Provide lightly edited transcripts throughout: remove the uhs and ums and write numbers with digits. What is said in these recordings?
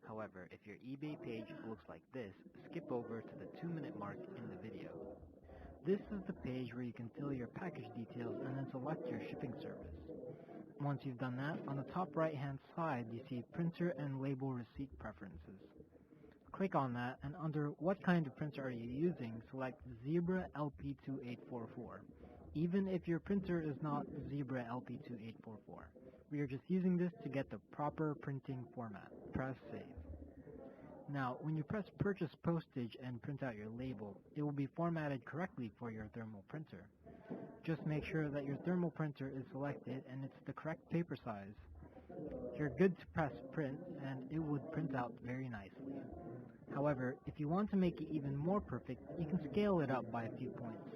However, if your eBay page looks like this, skip over to the 2-minute mark in the video. This is the page where you can fill your package details and then select your shipping service. Once you've done that, on the top right hand side you see printer and label receipt preferences. Click on that, and under what kind of printer are you using, select Zebra LP2844. Even if your printer is not Zebra LP2844. We are just using this to get the proper printing format. Press save. Now, when you press purchase postage and print out your label, it will be formatted correctly for your thermal printer. Just make sure that your thermal printer is selected and it's the correct paper size. You're good to press print and it would print out very nicely. However, if you want to make it even more perfect, you can scale it up by a few points.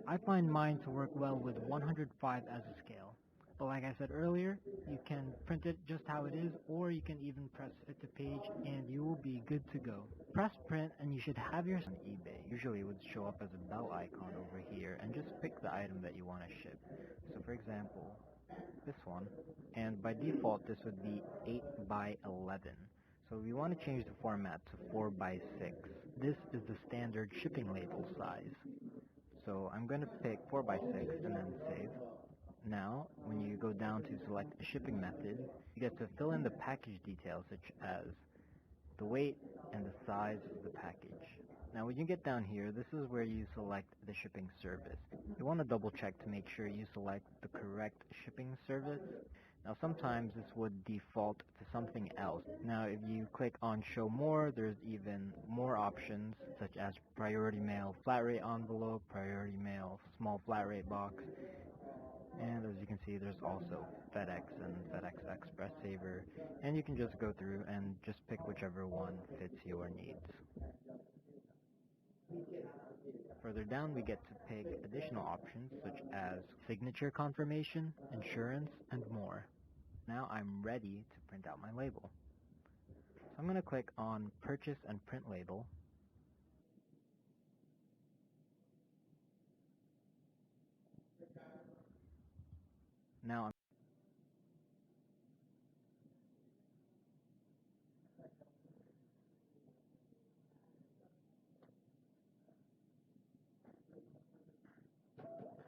I find mine to work well with 105 as a scale. But like I said earlier, you can print it just how it is, or you can even press fit to page and you will be good to go. Press print and you should have yours on eBay. Usually it would show up as a bell icon over here, and just pick the item that you want to ship. So for example, this one, and by default this would be 8 by 11. So we want to change the format to 4 by 6. This is the standard shipping label size. So I'm going to pick 4 by 6 and then save. Now, when you go down to select a shipping method, you get to fill in the package details such as the weight and the size of the package. Now when you get down here, this is where you select the shipping service. You want to double check to make sure you select the correct shipping service. Now sometimes this would default to something else. Now if you click on show more, there's even more options such as priority mail flat rate envelope, priority mail small flat rate box, and as you can see there's also FedEx and FedEx Express Saver, and you can just go through and just pick whichever one fits your needs. Further down we get to pick additional options such as signature confirmation, insurance, and more. Now I'm ready to print out my label. So I'm going to click on purchase and print label,